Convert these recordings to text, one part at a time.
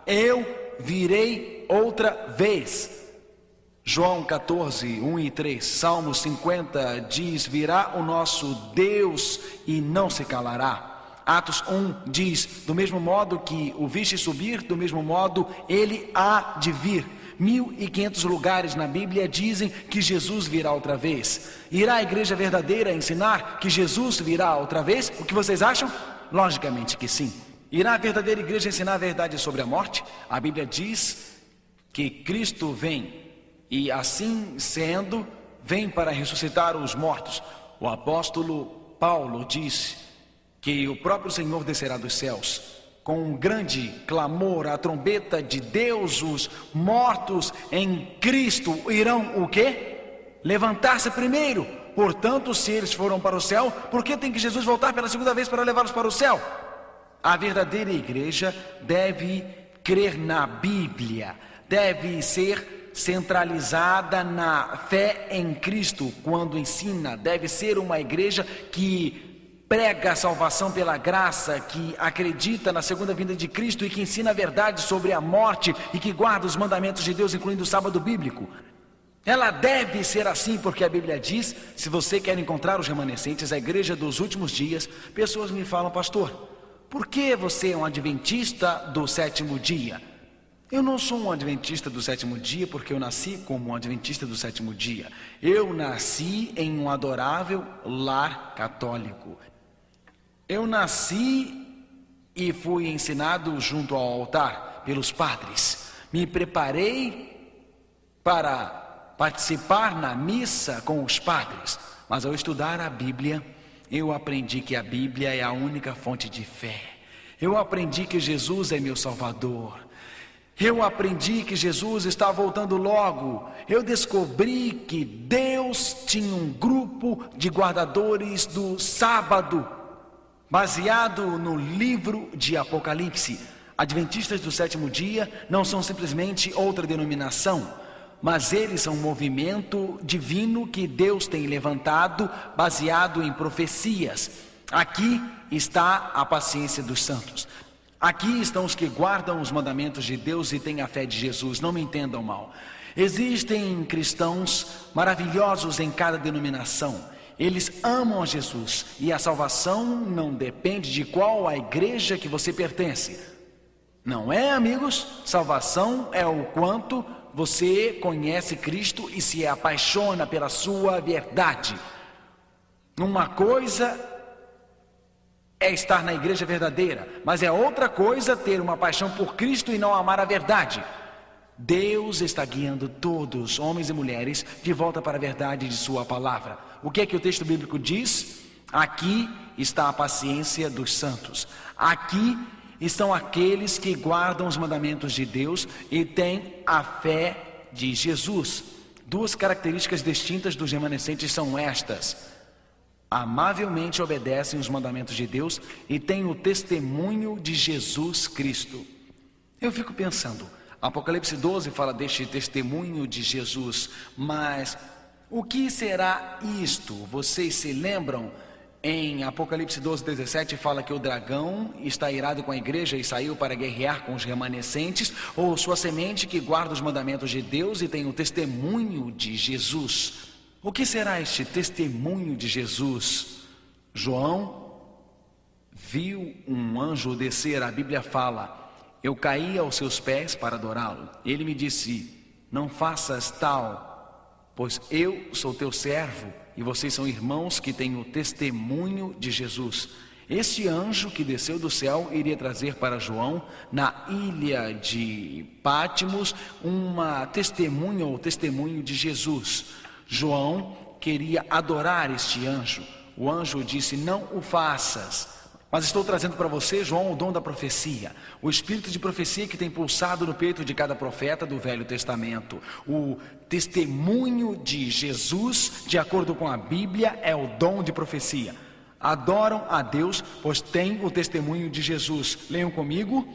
eu virei outra vez. João 14, 1 e 3, Salmo 50 diz: virá o nosso Deus e não se calará. Atos 1 diz: do mesmo modo que o viste subir, do mesmo modo ele há de vir. 1.500 lugares na Bíblia dizem que Jesus virá outra vez. Irá a igreja verdadeira ensinar que Jesus virá outra vez? O que vocês acham? Logicamente que sim. Irá a verdadeira igreja ensinar a verdade sobre a morte? A Bíblia diz que Cristo vem, e assim sendo, vem para ressuscitar os mortos. O apóstolo Paulo disse que o próprio Senhor descerá dos céus. Com um grande clamor, a trombeta de Deus, os mortos em Cristo irão o quê? Levantar-se primeiro. Portanto, se eles foram para o céu, por que tem que Jesus voltar pela segunda vez para levá-los para o céu? A verdadeira igreja deve crer na Bíblia, deve ser centralizada na fé em Cristo quando ensina, deve ser uma igreja que prega a salvação pela graça, que acredita na segunda vinda de Cristo e que ensina a verdade sobre a morte e que guarda os mandamentos de Deus, incluindo o sábado bíblico. Ela deve ser assim porque a Bíblia diz: se você quer encontrar os remanescentes, a igreja dos últimos dias. Pessoas me falam: pastor, por que você é um adventista do sétimo dia? Eu não sou um adventista do sétimo dia porque eu nasci como um adventista do sétimo dia. Eu nasci em um adorável lar católico. Eu nasci e fui ensinado junto ao altar pelos padres. Me preparei para participar na missa com os padres. Mas ao estudar a Bíblia, eu aprendi que a Bíblia é a única fonte de fé. Eu aprendi que Jesus é meu Salvador. Eu aprendi que Jesus está voltando logo. Eu descobri que Deus tinha um grupo de guardadores do sábado, baseado no livro de Apocalipse. Adventistas do sétimo dia não são simplesmente outra denominação, mas eles são um movimento divino que Deus tem levantado, baseado em profecias. Aqui está a paciência dos santos. Aqui estão os que guardam os mandamentos de Deus e têm a fé de Jesus. Não me entendam mal. Existem cristãos maravilhosos em cada denominação. Eles amam a Jesus e a salvação não depende de qual a igreja que você pertence. Não é, amigos? Salvação é o quanto você conhece Cristo e se apaixona pela sua verdade. Uma coisa é estar na igreja verdadeira, mas é outra coisa ter uma paixão por Cristo e não amar a verdade. Deus está guiando todos, homens e mulheres, de volta para a verdade de sua palavra. O que é que o texto bíblico diz? Aqui está a paciência dos santos. Aqui estão aqueles que guardam os mandamentos de Deus e têm a fé de Jesus. Duas características distintas dos remanescentes são estas: amavelmente obedecem os mandamentos de Deus e têm o testemunho de Jesus Cristo. Eu fico pensando, Apocalipse 12 fala deste testemunho de Jesus, mas o que será isto? Vocês se lembram? Em Apocalipse 12, 17 fala que o dragão está irado com a igreja e saiu para guerrear com os remanescentes, ou sua semente que guarda os mandamentos de Deus e tem o testemunho de Jesus. O que será este testemunho de Jesus? João viu um anjo descer, a Bíblia fala: eu caí aos seus pés para adorá-lo. Ele me disse: não faças tal, pois eu sou teu servo e vocês são irmãos que têm o testemunho de Jesus. Este anjo que desceu do céu iria trazer para João, na ilha de Pátimos, uma testemunha ou testemunho de Jesus. João queria adorar este anjo. O anjo disse: não o faças. Mas estou trazendo para você, João, o dom da profecia, o espírito de profecia que tem pulsado no peito de cada profeta do Velho Testamento. O testemunho de Jesus, de acordo com a Bíblia, é o dom de profecia. Adoram a Deus, pois têm o testemunho de Jesus. Leiam comigo,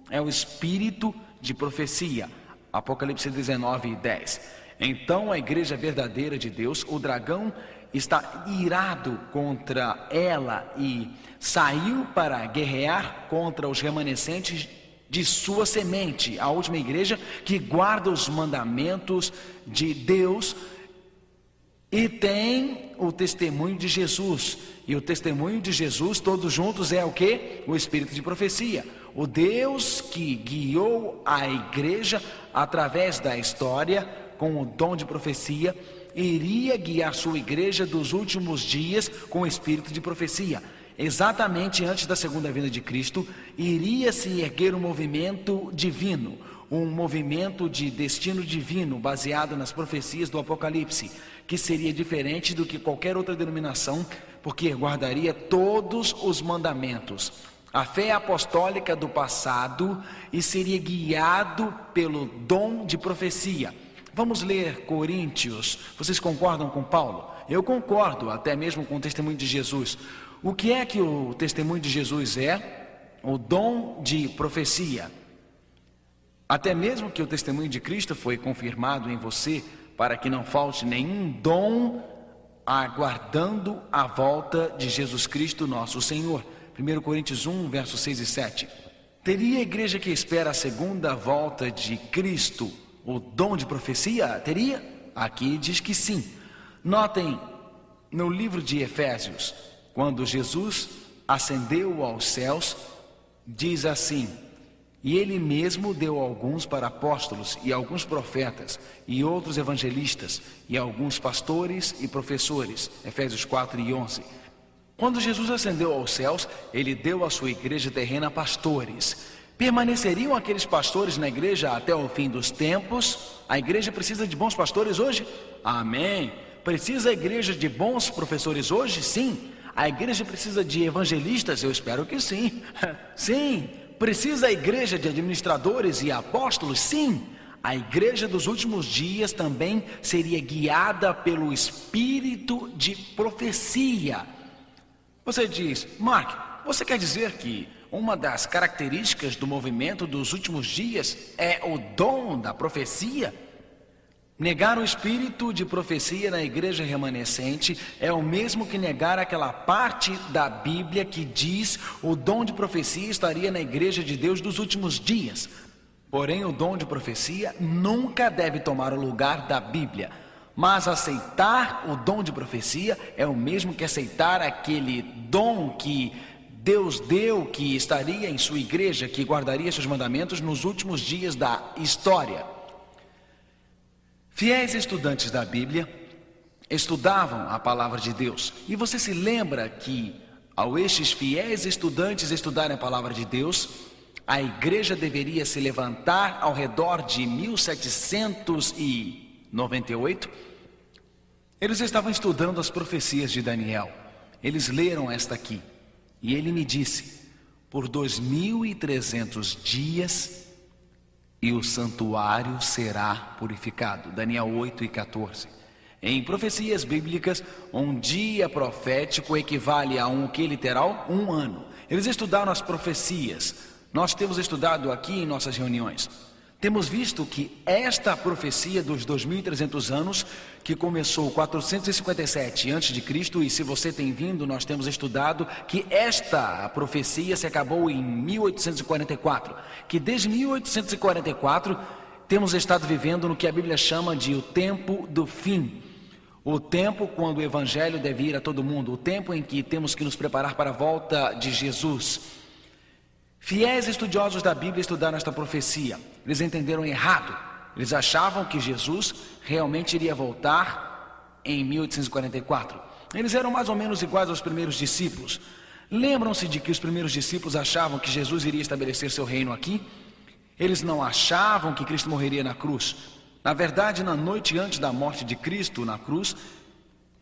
é o espírito de profecia. Apocalipse 19, 10. Então a igreja verdadeira de Deus, o dragão, está irado contra ela e saiu para guerrear contra os remanescentes de sua semente, a última igreja que guarda os mandamentos de Deus e tem o testemunho de Jesus. E o testemunho de Jesus, todos juntos, é o quê? O Espírito de profecia. O Deus que guiou a igreja através da história com o dom de profecia, iria guiar sua igreja dos últimos dias com o Espírito de profecia. Exatamente antes da segunda vinda de Cristo, iria se erguer um movimento divino, um movimento de destino divino baseado nas profecias do Apocalipse, que seria diferente do que qualquer outra denominação, porque guardaria todos os mandamentos, a fé apostólica do passado, e seria guiado pelo dom de profecia. Vamos ler Coríntios. Vocês concordam com Paulo? Eu concordo, até mesmo com o testemunho de Jesus. O que é que o testemunho de Jesus é? O dom de profecia. Até mesmo que o testemunho de Cristo foi confirmado em você, para que não falte nenhum dom, aguardando a volta de Jesus Cristo, nosso Senhor. 1 Coríntios 1, versos 6 e 7. Teria a igreja que espera a segunda volta de Cristo o dom de profecia? Teria? Aqui diz que sim. Notem no livro de Efésios, quando Jesus ascendeu aos céus, diz assim: e ele mesmo deu alguns para apóstolos, e alguns profetas, e outros evangelistas, e alguns pastores e professores. Efésios 4 e 11. Quando Jesus ascendeu aos céus, ele deu à sua igreja terrena pastores. Permaneceriam aqueles pastores na igreja até o fim dos tempos? A igreja precisa de bons pastores hoje? Amém. Precisa a igreja de bons professores hoje? Sim. A igreja precisa de evangelistas? Eu espero que sim. Sim. Precisa a igreja de administradores e apóstolos? Sim. A igreja dos últimos dias também seria guiada pelo espírito de profecia. Você diz: Mark, você quer dizer que uma das características do movimento dos últimos dias é o dom da profecia? Negar o espírito de profecia na igreja remanescente é o mesmo que negar aquela parte da Bíblia que diz o dom de profecia estaria na igreja de Deus dos últimos dias. Porém, o dom de profecia nunca deve tomar o lugar da Bíblia. Mas aceitar o dom de profecia é o mesmo que aceitar aquele dom que Deus deu, que estaria em sua igreja, que guardaria seus mandamentos nos últimos dias da história. Fiéis estudantes da Bíblia estudavam a palavra de Deus. E você se lembra que, ao estes fiéis estudantes estudarem a palavra de Deus, a igreja deveria se levantar ao redor de 1798? Eles estavam estudando as profecias de Daniel. Eles leram esta aqui. E ele me disse: por 2300 dias e o santuário será purificado. Daniel 8 e 14. Em profecias bíblicas, um dia profético equivale a um que literal? Um ano. Eles estudaram as profecias. Nós temos estudado aqui em nossas reuniões. Temos visto que esta profecia dos 2300 anos, que começou 457 a.C., e se você tem vindo, nós temos estudado que esta profecia se acabou em 1844, que desde 1844 temos estado vivendo no que a Bíblia chama de o tempo do fim. O tempo quando o evangelho deve ir a todo mundo, o tempo em que temos que nos preparar para a volta de Jesus. Fiéis estudiosos da Bíblia estudaram esta profecia. Eles entenderam errado. Eles achavam que Jesus realmente iria voltar em 1844. Eles eram mais ou menos iguais aos primeiros discípulos. Lembram-se de que os primeiros discípulos achavam que Jesus iria estabelecer seu reino aqui? Eles não achavam que Cristo morreria na cruz. Na verdade, na noite antes da morte de Cristo na cruz,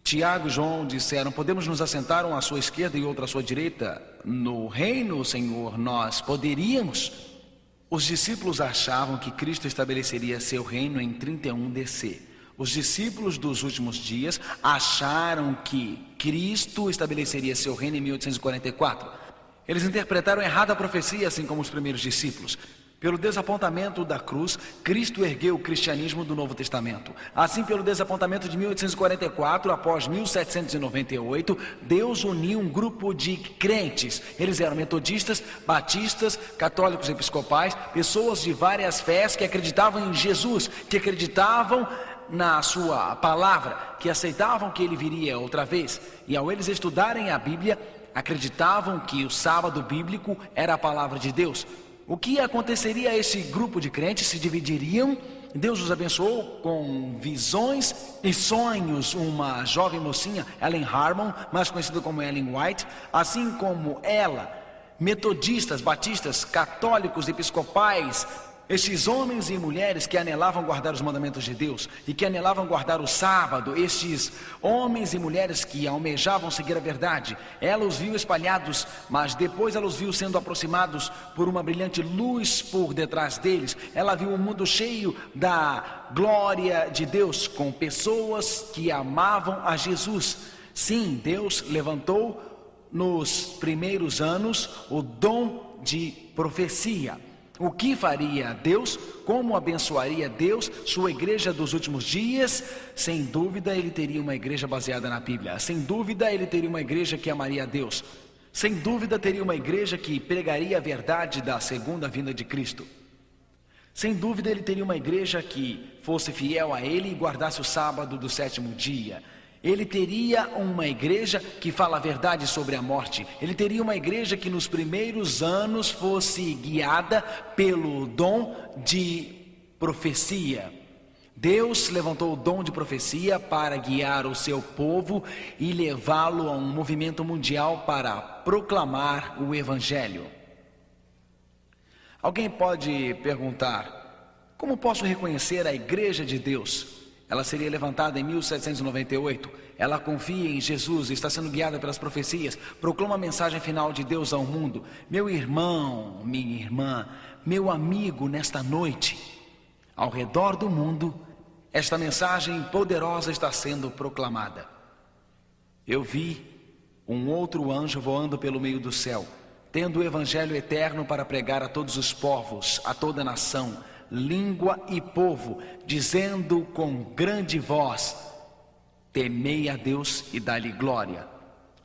Tiago e João disseram: podemos nos assentar um à sua esquerda e outro à sua direita no reino, Senhor? Nós poderíamos. Os discípulos achavam que Cristo estabeleceria seu reino em 31 DC. Os discípulos dos últimos dias acharam que Cristo estabeleceria seu reino em 1844. Eles interpretaram errado a profecia, assim como os primeiros discípulos. Pelo desapontamento da cruz, Cristo ergueu o cristianismo do Novo Testamento. Assim, pelo desapontamento de 1844, após 1798, Deus uniu um grupo de crentes. Eles eram metodistas, batistas, católicos episcopais, pessoas de várias fés que acreditavam em Jesus, que acreditavam na sua palavra, que aceitavam que ele viria outra vez. E ao eles estudarem a Bíblia, acreditavam que o sábado bíblico era a palavra de Deus. O que aconteceria a esse grupo de crentes? Se dividiriam. Deus os abençoou com visões e sonhos. Uma jovem mocinha, Ellen Harmon, mais conhecida como Ellen White, assim como ela, metodistas, batistas, católicos, episcopais, estes homens e mulheres que anelavam guardar os mandamentos de Deus e que anelavam guardar o sábado, estes homens e mulheres que almejavam seguir a verdade, ela os viu espalhados, mas depois ela os viu sendo aproximados por uma brilhante luz por detrás deles. Ela viu um mundo cheio da glória de Deus, com pessoas que amavam a Jesus. Sim, Deus levantou nos primeiros anos o dom de profecia. O que faria Deus? Como abençoaria Deus sua igreja dos últimos dias? Sem dúvida ele teria uma igreja baseada na Bíblia. Sem dúvida ele teria uma igreja que amaria a Deus. Sem dúvida teria uma igreja que pregaria a verdade da segunda vinda de Cristo. Sem dúvida ele teria uma igreja que fosse fiel a ele e guardasse o sábado do sétimo dia. Ele teria uma igreja que fala a verdade sobre a morte. Ele teria uma igreja que nos primeiros anos fosse guiada pelo dom de profecia. Deus levantou o dom de profecia para guiar o seu povo e levá-lo a um movimento mundial para proclamar o Evangelho. Alguém pode perguntar: como posso reconhecer a igreja de Deus? Ela seria levantada em 1798. Ela confia em Jesus, está sendo guiada pelas profecias, proclama a mensagem final de Deus ao mundo. Meu irmão, minha irmã, meu amigo, nesta noite, ao redor do mundo, esta mensagem poderosa está sendo proclamada. Eu vi um outro anjo voando pelo meio do céu, tendo o evangelho eterno para pregar a todos os povos, a toda nação, língua e povo, dizendo com grande voz: temei a Deus e dá-lhe glória.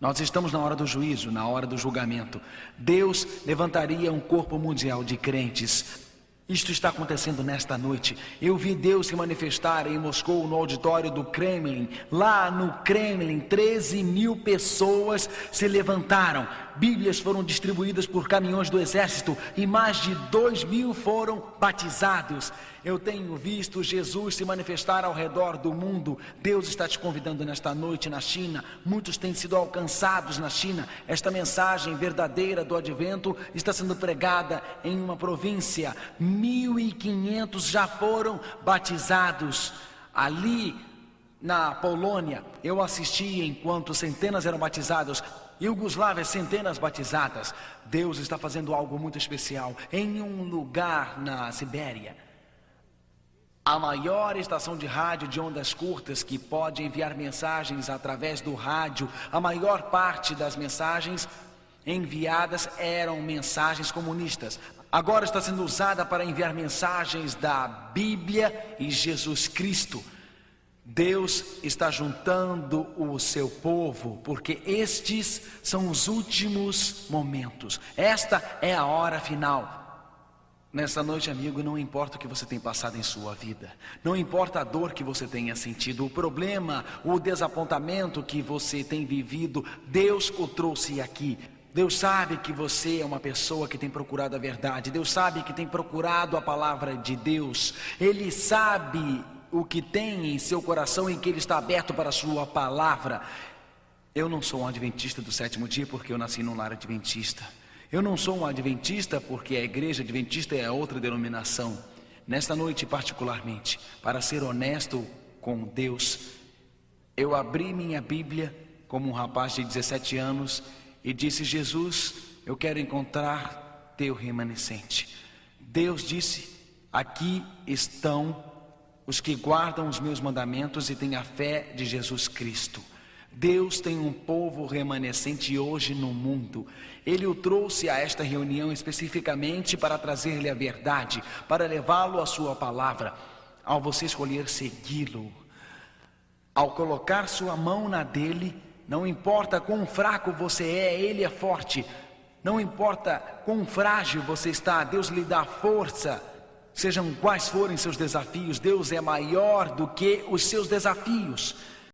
Nós estamos na hora do juízo, na hora do julgamento. Deus levantaria um corpo mundial de crentes. Isto está acontecendo nesta noite. Eu vi Deus se manifestar em Moscou, no auditório do Kremlin. Lá no Kremlin, 13.000 pessoas se levantaram. Bíblias foram distribuídas por caminhões do exército e mais de 2.000 foram batizados. Eu tenho visto Jesus se manifestar ao redor do mundo. Deus está te convidando nesta noite na China. Muitos têm sido alcançados na China. Esta mensagem verdadeira do advento está sendo pregada em uma província. 1.500 já foram batizados. Ali na Polônia, eu assisti enquanto centenas eram batizados. Iugoslávia, centenas batizadas. Deus está fazendo algo muito especial em um lugar na Sibéria. A maior estação de rádio de ondas curtas que pode enviar mensagens através do rádio, a maior parte das mensagens enviadas eram mensagens comunistas. Agora está sendo usada para enviar mensagens da Bíblia e Jesus Cristo. Deus está juntando o seu povo, porque estes são os últimos momentos. Esta é a hora final. Nesta noite, amigo, não importa o que você tem passado em sua vida, não importa a dor que você tenha sentido, o problema, o desapontamento que você tem vivido, Deus o trouxe aqui. Deus sabe que você é uma pessoa que tem procurado a verdade, Deus sabe que tem procurado a palavra de Deus, Ele sabe o que tem em seu coração e que Ele está aberto para a sua palavra. Eu não sou um adventista do sétimo dia porque eu nasci num lar adventista. Eu não sou um adventista porque a igreja adventista é outra denominação. Nesta noite particularmente, para ser honesto com Deus, eu abri minha Bíblia como um rapaz de 17 anos e disse: Jesus, eu quero encontrar teu remanescente. Deus disse: aqui estão os que guardam os meus mandamentos e têm a fé de Jesus Cristo. Deus tem um povo remanescente hoje no mundo. Ele o trouxe a esta reunião especificamente para trazer-lhe a verdade, para levá-lo à sua palavra. Ao você escolher segui-lo, ao colocar sua mão na dele, não importa quão fraco você é, ele é forte. Não importa quão frágil você está, Deus lhe dá força. Sejam quais forem seus desafios, Deus é maior do que os seus desafios.